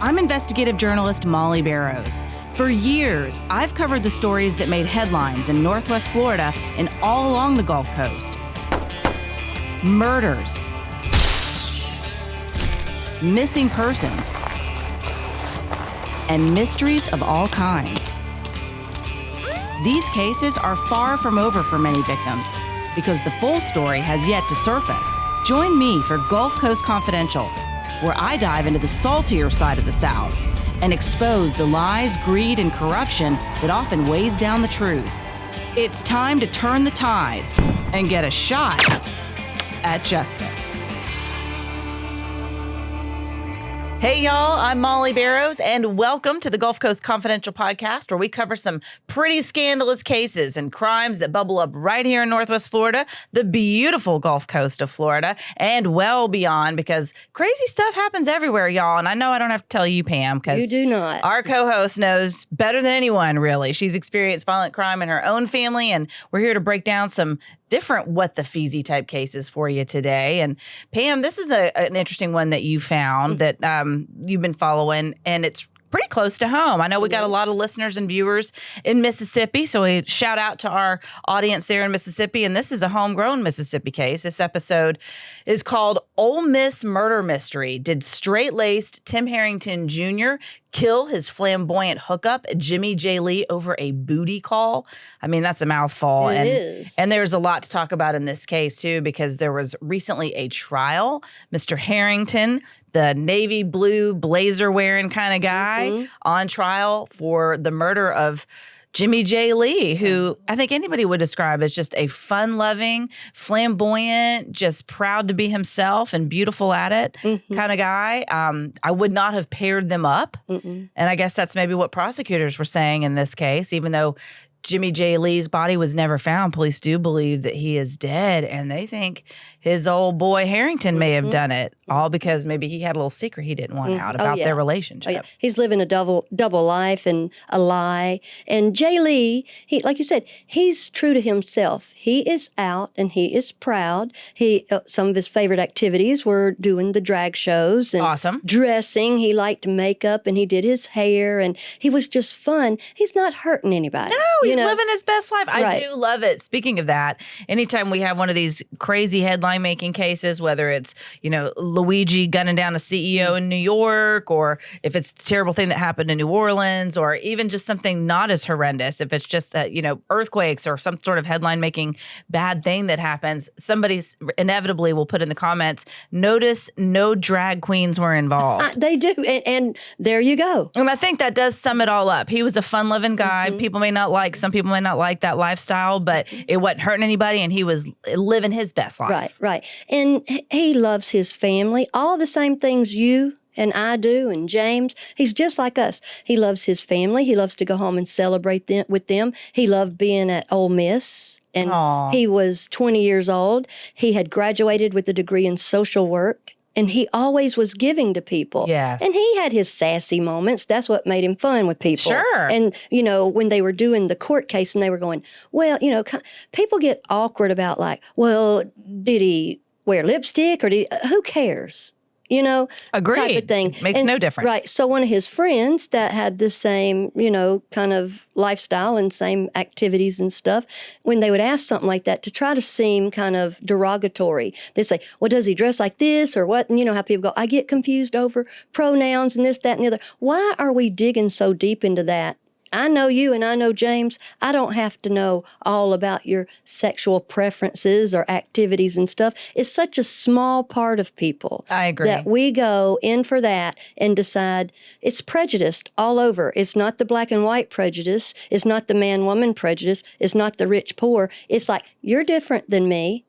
I'm investigative journalist Molly Barrows. For years, I've covered the stories that made headlines in Northwest Florida and all along the Gulf Coast. Murders, missing persons, and mysteries of all kinds. These cases are far from over for many victims because the full story has yet to surface. Join me for Gulf Coast Confidential, where I dive into the saltier side of the South and expose the lies, greed, and corruption that often weighs down the truth. It's time to turn the tide and get a shot at justice. Hey y'all, I'm Molly Barrows, and welcome to the Gulf Coast Confidential podcast, where we cover some pretty scandalous cases and crimes that bubble up right here in Northwest Florida, the beautiful Gulf Coast of Florida, and well beyond, because crazy stuff happens everywhere, y'all. And I know I don't have to tell you, Pam, because you do not. Our co-host knows better than anyone, really. She's experienced violent crime in her own family, and we're here to break down some different what the feezy type cases for you today. And Pam, this is an interesting one that you found that you've been following, and it's pretty close to home. I know we got a lot of listeners and viewers in Mississippi, so we shout out to our audience there in Mississippi. And this is a homegrown Mississippi case. This episode is called Ole Miss Murder Mystery. Did straight-laced Tim Herrington Jr. kill his flamboyant hookup, Jimmy J. Lee, over a booty call? I mean, that's a mouthful. It is. And there's a lot to talk about in this case, too, because there was recently a trial. Mr. Herrington, the navy blue blazer wearing kind of guy, on trial for the murder of Jimmy J. Lee, who I think anybody would describe as just a fun-loving, flamboyant, just proud to be himself and beautiful at it kind of guy. I would not have paired them up. And I guess that's maybe what prosecutors were saying in this case, even though Jimmy J. Lee's body was never found. Police do believe that he is dead, and they think his old boy Herrington may have done it, all because maybe he had a little secret he didn't want out about their relationship. Oh, yeah. He's living a double life and a lie. And J. Lee, he, like you said, he's true to himself. He is out and he is proud. He some of his favorite activities were doing the drag shows and dressing. He liked makeup and he did his hair, and he was just fun. He's not hurting anybody. No, he's living his best life. I do love it. Speaking of that, anytime we have one of these crazy headline-making cases, whether it's, Luigi gunning down a CEO in New York, or if it's the terrible thing that happened in New Orleans, or even just something not as horrendous, if it's just, earthquakes or some sort of headline-making bad thing that happens, somebody inevitably will put in the comments, notice no drag queens were involved. They do, and there you go. And I think that does sum it all up. He was a fun-loving guy. Some people may not like that lifestyle, but it wasn't hurting anybody, and he was living his best life. Right. And he loves his family, all the same things you and I do, and James. He's just like us. He loves his family. He loves to go home and celebrate with them. He loved being at Ole Miss. And he was 20 years old. He had graduated with a degree in social work. And he always was giving to people. Yes. And he had his sassy moments. That's what made him fun with people. Sure. And, when they were doing the court case and they were going, well, people get awkward about well, did he wear lipstick or who cares? Agreed. Type of thing. Makes no difference. Right. So one of his friends that had the same, kind of lifestyle and same activities and stuff, when they would ask something like that to try to seem kind of derogatory, they say, well, does he dress like this or what? And you know how people go, I get confused over pronouns and this, that, and the other. Why are we digging so deep into that? I know you and I know James. I don't have to know all about your sexual preferences or activities and stuff. It's such a small part of people. I agree. That we go in for that and decide it's prejudiced all over. It's not the black and white prejudice. It's not the man-woman prejudice. It's not the rich-poor. It's like, you're different than me.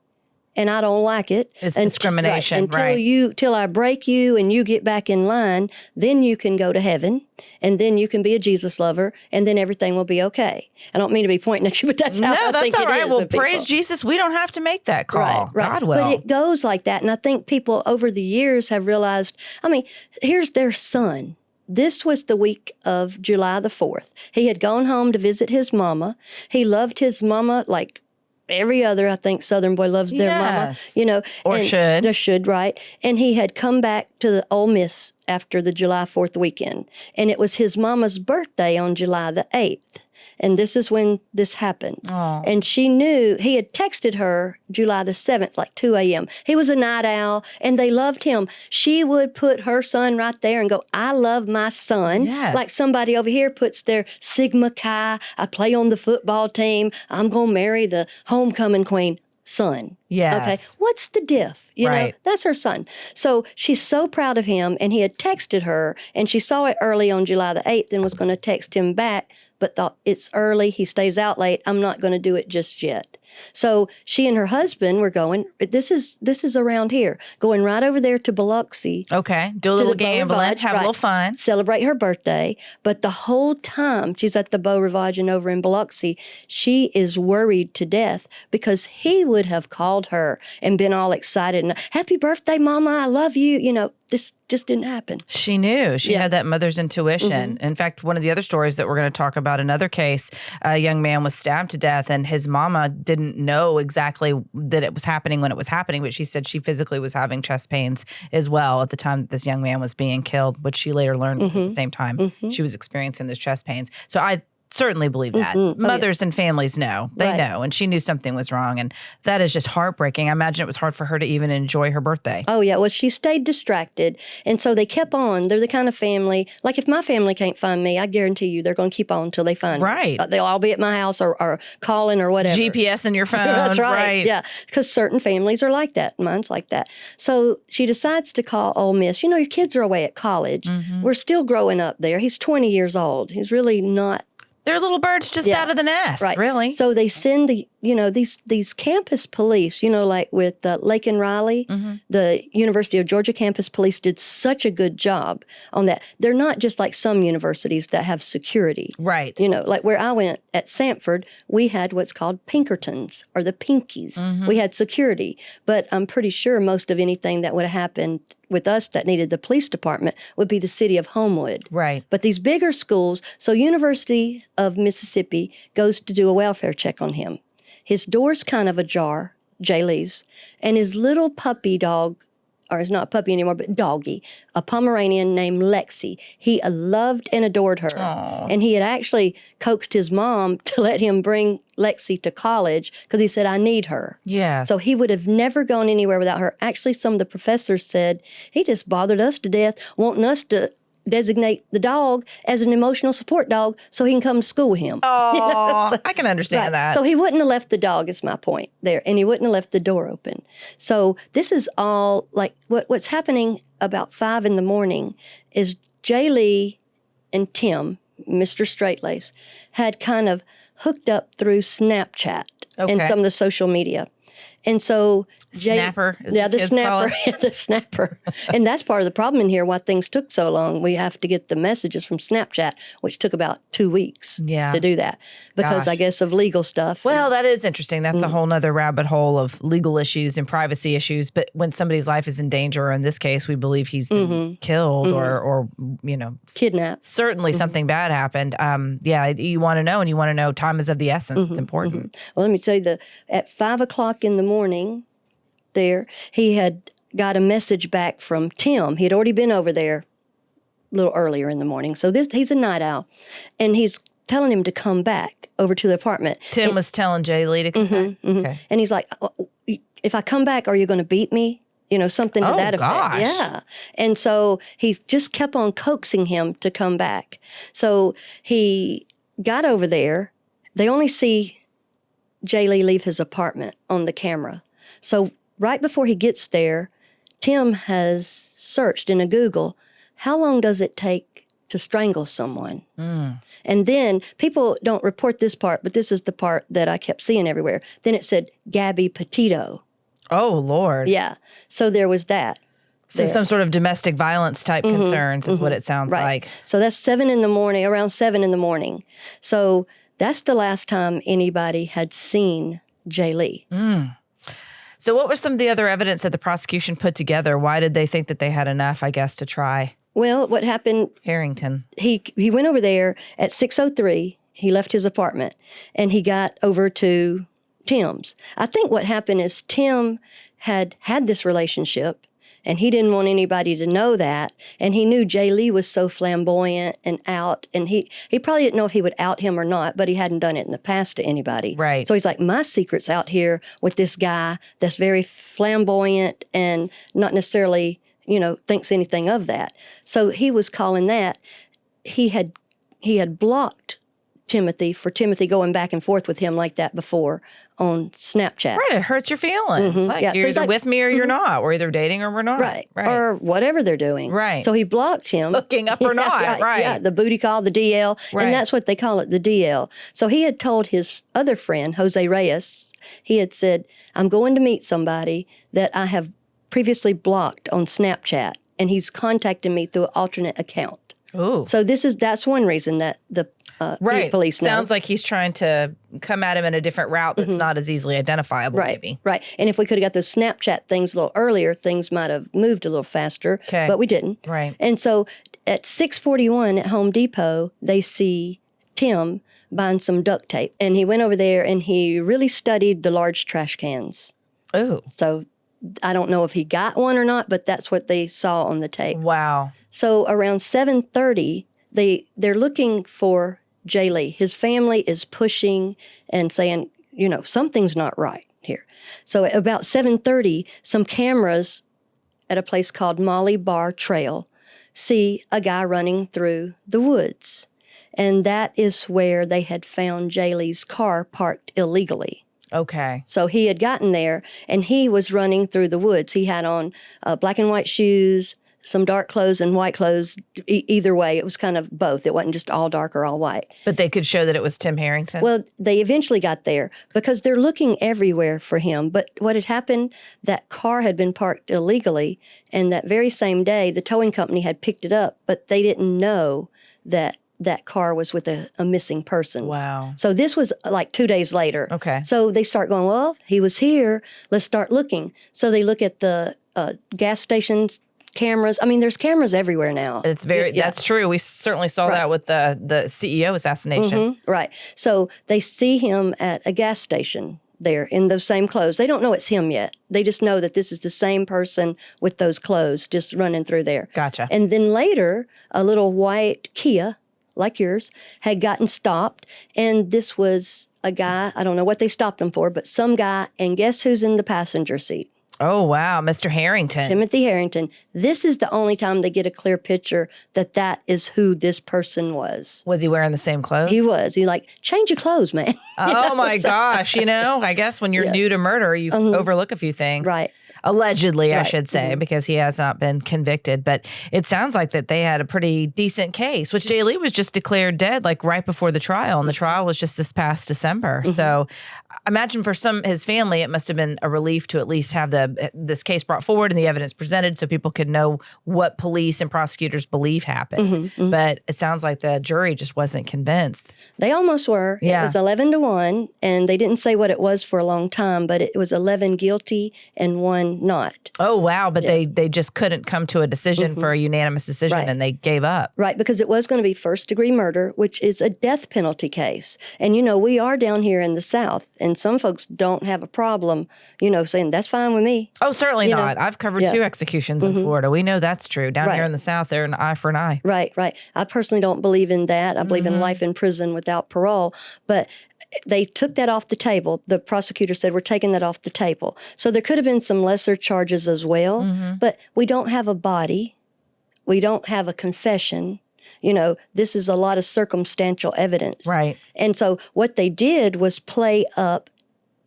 And I don't like it. It's discrimination, Till I break you and you get back in line, then you can go to heaven, and then you can be a Jesus lover, and then everything will be okay. I don't mean to be pointing at you, but that's how I think it is. No, that's all right. Well, praise Jesus, we don't have to make that call. Right. God will. But it goes like that, and I think people over the years have realized, here's their son. This was the week of July the 4th. He had gone home to visit his mama. He loved his mama like every other, I think, Southern boy loves their mama, Or should. They should, right? And he had come back to the Ole Miss after the July 4th weekend. And it was his mama's birthday on July the 8th. And this is when this happened. Oh. And she knew, he had texted her July the 7th, like 2 a.m. He was a night owl, and they loved him. She would put her son right there and go, I love my son. Yes. Like somebody over here puts their Sigma Chi, I play on the football team, I'm going to marry the homecoming queen. Son. Yes. Okay. What's the diff? You know, Right. that's her son. So she's so proud of him, and he had texted her, and she saw it early on July the 8th and was going to text him back, but thought it's early. He stays out late. I'm not going to do it just yet. So she and her husband were going, this is around here, going right over there to Biloxi. Okay. Do a little the Beau gambling, Rivage, have a little fun. Celebrate her birthday. But the whole time she's at the Beau Rivage and over in Biloxi, she is worried to death because he would have called her and been all excited and, happy birthday, Mama, I love you. You know, this just didn't happen. She knew. She had that mother's intuition. In fact, one of the other stories that we're going to talk about, another case, a young man was stabbed to death, and his mama didn't know exactly that it was happening when it was happening, but she said she physically was having chest pains as well at the time that this young man was being killed, which she later learned was at the same time she was experiencing those chest pains. So I certainly believe that. Mothers and families know. They know. And she knew something was wrong. And that is just heartbreaking. I imagine it was hard for her to even enjoy her birthday. Oh, yeah. Well, she stayed distracted. And so they kept on. They're the kind of family, like if my family can't find me, I guarantee you they're going to keep on until they find me. They'll all be at my house or calling or whatever. GPS in your phone. That's right. Yeah. Because certain families are like that. Mine's like that. So she decides to call Ole Miss. You know, your kids are away at college. We're still growing up there. He's 20 years old. He's really not. They're little birds just out of the nest, really. So they send these campus police, like with Lake and Riley, the University of Georgia campus police did such a good job on that. They're not just like some universities that have security. Right. Like where I went at Samford, we had what's called Pinkertons or the Pinkies. We had security, but I'm pretty sure most of anything that would have happened with us that needed the police department would be the city of Homewood. Right. But these bigger schools, so University of Mississippi goes to do a welfare check on him. His door's kind of ajar, Jay Lee's, and his little puppy dog, or it's not puppy anymore, but doggy, a Pomeranian named Lexie. He loved and adored her. Aww. And he had actually coaxed his mom to let him bring Lexie to college because he said, I need her. Yes. So he would have never gone anywhere without her. Actually, some of the professors said, he just bothered us to death, wanting us to designate the dog as an emotional support dog so he can come to school with him. Oh, I can understand that. So he wouldn't have left the dog, is my point there, and he wouldn't have left the door open. So this is all, like, what's happening about 5 in the morning is Jay Lee and Tim, Mr. Strait-laced, had kind of hooked up through Snapchat and some of the social media. And so Snapper. The snapper. The snapper. And that's part of the problem in here, why things took so long. We have to get the messages from Snapchat, which took about 2 weeks to do that because I guess of legal stuff. Well, that is interesting. That's a whole nother rabbit hole of legal issues and privacy issues. But when somebody's life is in danger, or in this case, we believe he's been killed or kidnapped. Certainly something bad happened. You want to know, and you want to know time is of the essence. It's important. Well, let me tell you, at 5 o'clock in the morning there, he had got a message back from Tim. He had already been over there a little earlier in the morning. So he's a night owl. And he's telling him to come back over to the apartment. Tim was telling Jay Lee to come back? Okay. And he's like, if I come back, are you going to beat me? Something to that effect. Gosh. Yeah. And so he just kept on coaxing him to come back. So he got over there. They only see Jay Lee leave his apartment on the camera. So right before he gets there, Tim has searched in a Google, how long does it take to strangle someone? And then people don't report this part, but this is the part that I kept seeing everywhere. Then it said Gabby Petito. Oh, Lord. Yeah. So there was that. So some sort of domestic violence type concerns is what it sounds like. So that's 7 in the morning, around 7 in the morning. So that's the last time anybody had seen Jay Lee. So what was some of the other evidence that the prosecution put together? Why did they think that they had enough, I guess, to try Well, what happened, Herrington? He went over there at 6:03. He left his apartment, and he got over to Tim's. I think what happened is Tim had this relationship, and he didn't want anybody to know that. And he knew Jay Lee was so flamboyant and out. And he probably didn't know if he would out him or not, but he hadn't done it in the past to anybody. Right. So he's like, my secret's out here with this guy that's very flamboyant and not necessarily, thinks anything of that. So he was calling that. He had blocked Timothy going back and forth with him like that before on Snapchat. Right, it hurts your feelings. Like, Yeah, so you're he's either like, with me or you're not. We're either dating or we're not. Right. Or whatever they're doing. Right. So he blocked him. Hooking up or not. Right. Yeah, the booty call, the DL. Right. And that's what they call it, the DL. So he had told his other friend, Jose Reyes, he had said, I'm going to meet somebody that I have previously blocked on Snapchat, and he's contacting me through an alternate account. Ooh. So that's one reason that the police know. Sounds like he's trying to come at him in a different route that's not as easily identifiable, maybe. Right. And if we could have got those Snapchat things a little earlier, things might have moved a little faster, but we didn't. Right. And so at 6:41 at Home Depot, they see Tim buying some duct tape. And he went over there and he really studied the large trash cans. Ooh. So I don't know if he got one or not, but that's what they saw on the tape. Wow. So around 7:30, they're looking for Jay Lee. His family is pushing and saying, something's not right here. So at about 7:30, some cameras at a place called Molly Bar Trail see a guy running through the woods. And that is where they had found Jay Lee's car parked illegally. Okay. So he had gotten there, and he was running through the woods. He had on black and white shoes, some dark clothes and white clothes. Either way, it was kind of both. It wasn't just all dark or all white. But they could show that it was Tim Herrington? Well, they eventually got there because they're looking everywhere for him. But what had happened, that car had been parked illegally, and that very same day, the towing company had picked it up, but they didn't know that car was with a missing person. Wow. So this was like 2 days later. Okay. So they start going, well, he was here. Let's start looking. So they look at the gas stations, cameras. I mean, there's cameras everywhere now. It's that's true. We certainly saw that with the CEO assassination. Right. So they see him at a gas station there in those same clothes. They don't know it's him yet. They just know that this is the same person with those clothes just running through there. Gotcha. And then later, a little white Kia, like yours, had gotten stopped. And this was a guy, I don't know what they stopped him for, but some guy, and guess who's in the passenger seat? Oh, wow. Mr. Herrington. Timothy Herrington. This is the only time they get a clear picture that is who this person was. Was he wearing the same clothes? He was. He like, change your clothes, man. Oh, my gosh. I guess when you're new to murder, you overlook a few things. Right. Allegedly, I should say, because he has not been convicted. But it sounds like that they had a pretty decent case, which Jay Lee was just declared dead like right before the trial. And the trial was just this past December. So I imagine for his family, it must have been a relief to at least have this case brought forward and the evidence presented so people could know what police and prosecutors believe happened. But it sounds like the jury just wasn't convinced. They almost were. Yeah. It was 11-1, and they didn't say what it was for a long time, but it was 11 guilty and 1 not. Oh, wow. But they just couldn't come to a decision for a unanimous decision, and they gave up. Right, because it was going to be first-degree murder, which is a death penalty case. And, we are down here in the South, and some folks don't have a problem, saying, that's fine with me. Oh, certainly not. I've covered 2 executions in Florida. We know that's true. Down here in the South, they're an eye for an eye. Right. I personally don't believe in that. I believe in life in prison without parole. But they took that off the table. The prosecutor said, we're taking that off the table. So there could have been some lesser charges as well. But we don't have a body. We don't have a confession. This is a lot of circumstantial evidence. Right. And so what they did was play up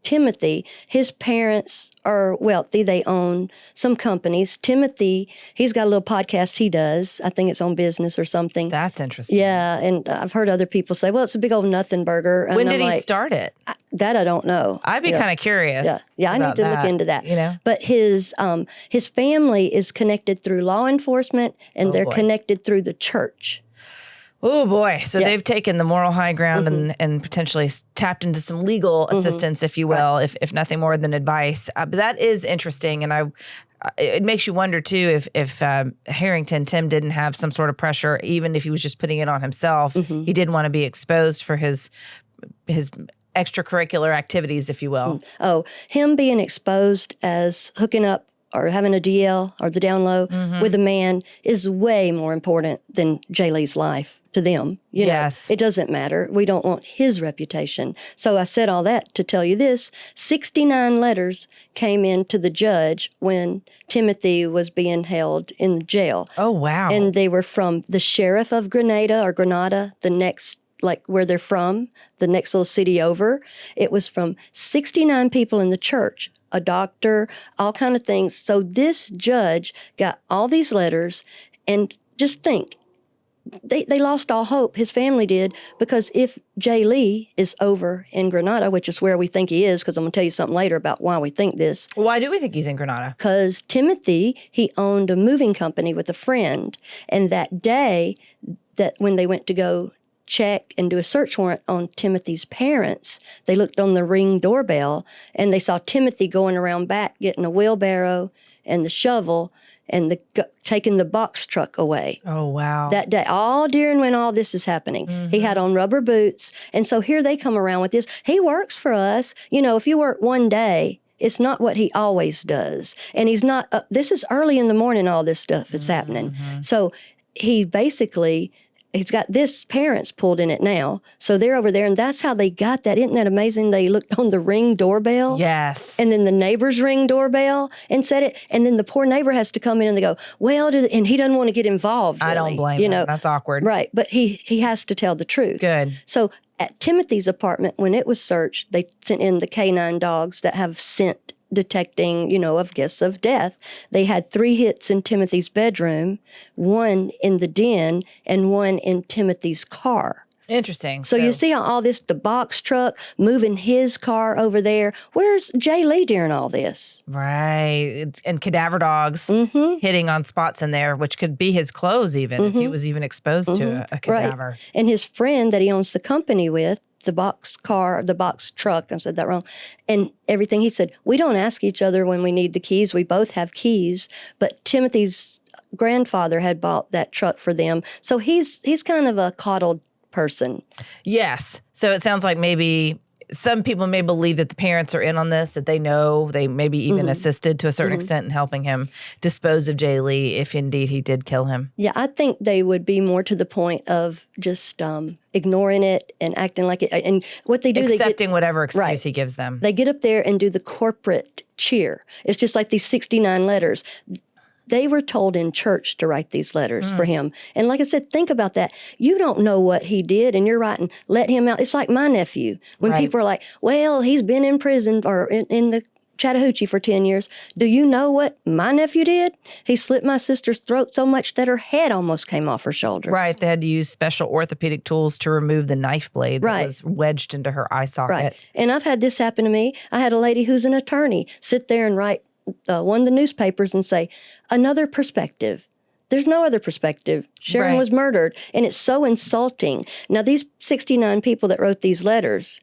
Timothy. His parents are wealthy. They own some companies. Timothy, he's got a little podcast he does. I think it's on business or something. That's interesting. Yeah, and I've heard other people say, well, it's a big old nothing burger. And when did he start it? That I don't know. I'd be kind of curious. Yeah, I need to look into that. But his family is connected through law enforcement, and they're connected through the church. Oh, boy. So they've taken the moral high ground and potentially tapped into some legal assistance, if you will, if nothing more than advice. But that is interesting. And it makes you wonder, too, if Herrington, Tim, didn't have some sort of pressure, even if he was just putting it on himself. He didn't want to be exposed for his extracurricular activities, if you will. Oh, him being exposed as hooking up or having a DL or the down low with a man is way more important than Jay Lee's life to them. You know, it doesn't matter. We don't want his reputation. So I said all that to tell you this. 69 letters came in to the judge when Timothy was being held in jail. Oh, wow. And they were from the sheriff of Grenada, the next, like where they're from, the next little city over. It was from 69 people in the church, a doctor, all kind of things. So this judge got all these letters, and just think, they lost all hope, his family did, because if Jay Lee is over in Grenada, which is where we think he is, because I'm going to tell you something later about why we think this. Why do we think he's in Grenada? Because Timothy, he owned a moving company with a friend, and that day that when they went to go check and do a search warrant on Timothy's parents, they looked on the Ring doorbell, and they saw Timothy going around back getting a wheelbarrow and the shovel and taking the box truck away. Oh, wow. That day, all during when all this is happening. He had on rubber boots. And so here they come around with this. He works for us. You know, if you work one day, it's not what he always does. And he's not, this is early in the morning, all this stuff is happening. So he basically, he's got this parents pulled in it now. So they're over there, and that's how they got that. Isn't that amazing? They looked on the Ring doorbell. Yes. And then the neighbor's Ring doorbell and said it. And then the poor neighbor has to come in and they go, well, and he doesn't want to get involved, really. I don't blame him. That's awkward. Right. But he has to tell the truth. Good. So at Timothy's apartment, when it was searched, they sent in the canine dogs that have scent detecting, you know, of guess of death. They had 3 hits in Timothy's bedroom, 1 in the den, and 1 in Timothy's car. Interesting. So you see how all this, the box truck, moving his car over there. Where's Jay Lee during all this? Right. And cadaver dogs hitting on spots in there, which could be his clothes even, if he was even exposed to a cadaver. Right. And his friend that he owns the company with, the box truck, I said that wrong, and everything, he said, we don't ask each other when we need the keys. We both have keys. But Timothy's grandfather had bought that truck for them. So he's kind of a coddled person. Yes. So it sounds like maybe some people may believe that the parents are in on this, that they know, they maybe even assisted to a certain extent in helping him dispose of Jay Lee if indeed he did kill him. Yeah, I think they would be more to the point of just ignoring it and acting like it. And what they do, accepting whatever excuse he gives them. They get up there and do the corporate cheer. It's just like these 69 letters. They were told in church to write these letters for him. And like I said, think about that. You don't know what he did, and you're writing, let him out. It's like my nephew. When people are like, well, he's been in prison or in the Chattahoochee for 10 years. Do you know what my nephew did? He slit my sister's throat so much that her head almost came off her shoulder. Right. They had to use special orthopedic tools to remove the knife blade that was wedged into her eye socket. Right. And I've had this happen to me. I had a lady who's an attorney sit there and write one of the newspapers and say, another perspective. There's no other perspective. Sharon was murdered. And it's so insulting. Now, these 69 people that wrote these letters,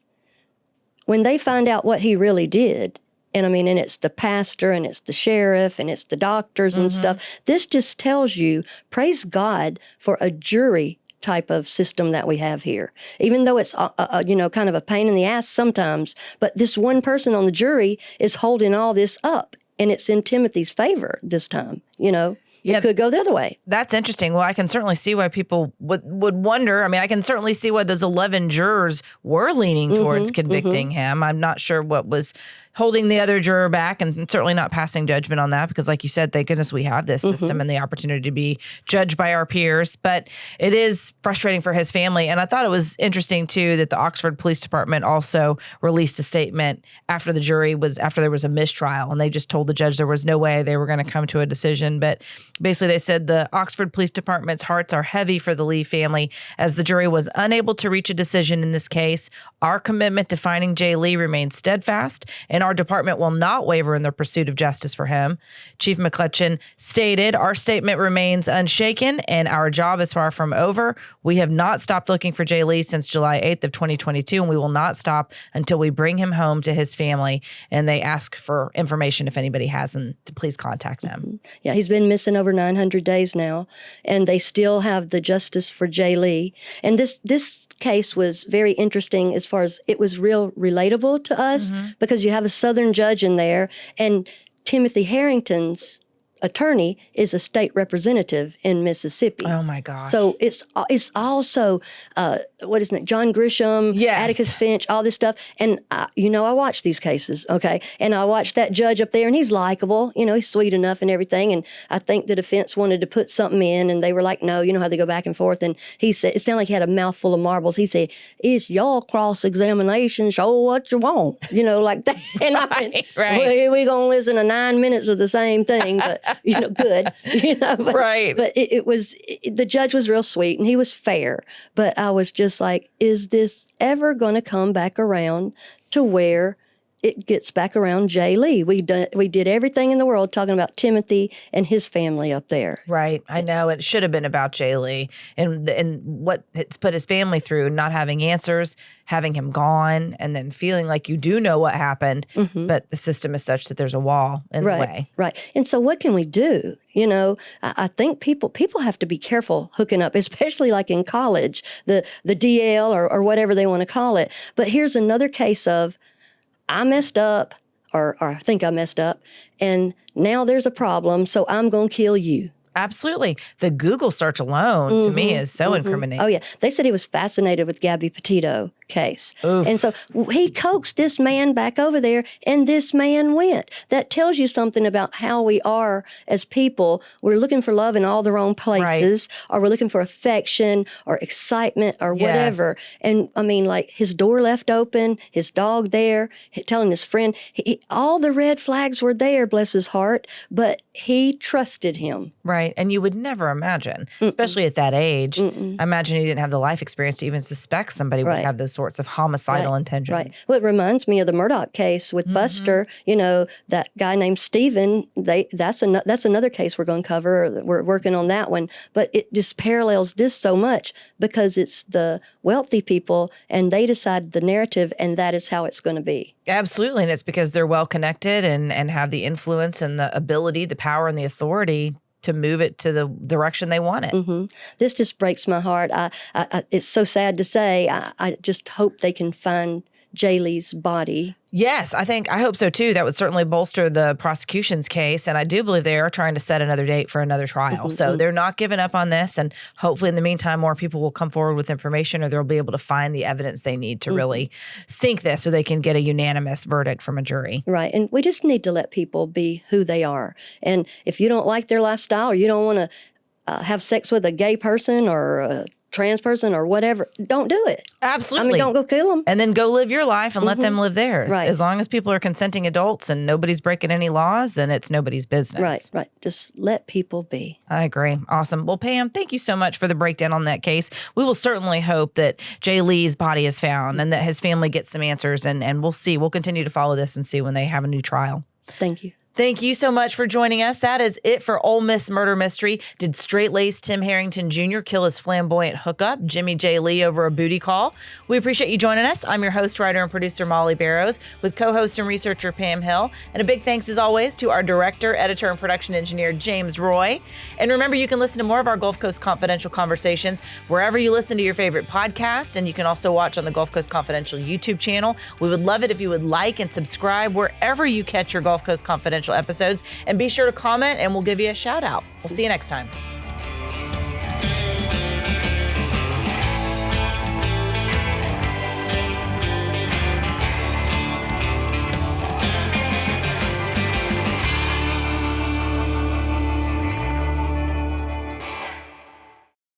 when they find out what he really did, and I mean, and it's the pastor and it's the sheriff and it's the doctors and stuff, this just tells you, praise God for a jury type of system that we have here. Even though it's, kind of a pain in the ass sometimes, but this one person on the jury is holding all this up. And it's in Timothy's favor this time, It could go the other way. That's interesting. Well, I can certainly see why people would wonder. I mean, I can certainly see why those 11 jurors were leaning towards convicting him. I'm not sure what was holding the other juror back, and certainly not passing judgment on that because, like you said, thank goodness we have this system and the opportunity to be judged by our peers. But it is frustrating for his family. And I thought it was interesting, too, that the Oxford Police Department also released a statement after there was a mistrial, and they just told the judge there was no way they were going to come to a decision. But basically, they said the Oxford Police Department's hearts are heavy for the Lee family as the jury was unable to reach a decision in this case. Our commitment to finding Jay Lee remains steadfast, and and our department will not waver in the pursuit of justice for him. Chief McCutcheon stated, our statement remains unshaken and our job is far from over. We have not stopped looking for Jay Lee since July 8th of 2022, and we will not stop until we bring him home to his family. And they ask for information if anybody has, and to please contact them. Yeah, he's been missing over 900 days now, and they still have the justice for Jay Lee. And this case was very interesting as far as it was real relatable to us because you have a Southern judge in there, and Timothy Herrington's attorney is a state representative in Mississippi. Oh my gosh! So it's also what is it? John Grisham, yes. Atticus Finch, all this stuff. And I watch these cases, okay, and I watched that judge up there, and he's likable. He's sweet enough and everything. And I think the defense wanted to put something in, and they were like, no. You know how they go back and forth. And he said, it sounded like he had a mouthful of marbles. He said, "It's your cross-examination. Show what you want." Like that. And right. Well, we're gonna listen to 9 minutes of the same thing, but. Good, but, right. But the judge was real sweet and he was fair. But I was just like, is this ever going to come back around to where it gets back around Jay Lee? We did everything in the world talking about Timothy and his family up there. Right. I know it should have been about Jay Lee and what it's put his family through, not having answers, having him gone, and then feeling like you do know what happened, but the system is such that there's a wall in the way. Right. And so what can we do? I think people have to be careful hooking up, especially like in college, the DL or whatever they want to call it. But here's another case of I messed up, or I think I messed up, and now there's a problem, so I'm going to kill you. Absolutely. The Google search alone, to me, is so incriminating. Oh, yeah. They said he was fascinated with Gabby Petito case. Oof. And so he coaxed this man back over there, and this man went. That tells you something about how we are as people. We're looking for love in all the wrong places, or we're looking for affection or excitement or whatever. And, like his door left open, his dog there, telling his friend, all the red flags were there, bless his heart, but he trusted him. Right. And you would never imagine, especially at that age, I imagine he didn't have the life experience to even suspect somebody would have those sorts of homicidal intentions. Right. Well, it reminds me of the Murdoch case with Buster. That guy named Stephen. That's another case we're going to cover. We're working on that one. But it just parallels this so much because it's the wealthy people, and they decide the narrative, and that is how it's going to be. Absolutely. And it's because they're well connected and have the influence and the ability, the power and the authority to move it to the direction they want it. This just breaks my heart. It's so sad to say. I just hope they can find Jay Lee's body. Yes, I hope so too. That would certainly bolster the prosecution's case. And I do believe they are trying to set another date for another trial. So they're not giving up on this. And hopefully in the meantime, more people will come forward with information, or they'll be able to find the evidence they need to really sink this so they can get a unanimous verdict from a jury. Right. And we just need to let people be who they are. And if you don't like their lifestyle, or you don't want to have sex with a gay person or a trans person or whatever, don't do it. Absolutely. Don't go kill them. And then go live your life and let them live theirs. Right. As long as people are consenting adults and nobody's breaking any laws, then it's nobody's business. Right. Just let people be. I agree. Awesome. Well, Pam, thank you so much for the breakdown on that case. We will certainly hope that Jay Lee's body is found and that his family gets some answers, and we'll see. We'll continue to follow this and see when they have a new trial. Thank you. Thank you so much for joining us. That is it for Ole Miss Murder Mystery. Did straight-laced Tim Herrington Jr. kill his flamboyant hookup, Jimmy J. Lee, over a booty call? We appreciate you joining us. I'm your host, writer, and producer, Molly Barrows, with co-host and researcher Pam Hill. And a big thanks, as always, to our director, editor, and production engineer, James Roy. And remember, you can listen to more of our Gulf Coast Confidential conversations wherever you listen to your favorite podcast. And you can also watch on the Gulf Coast Confidential YouTube channel. We would love it if you would like and subscribe wherever you catch your Gulf Coast Confidential episodes, and be sure to comment and we'll give you a shout out. We'll see you next time.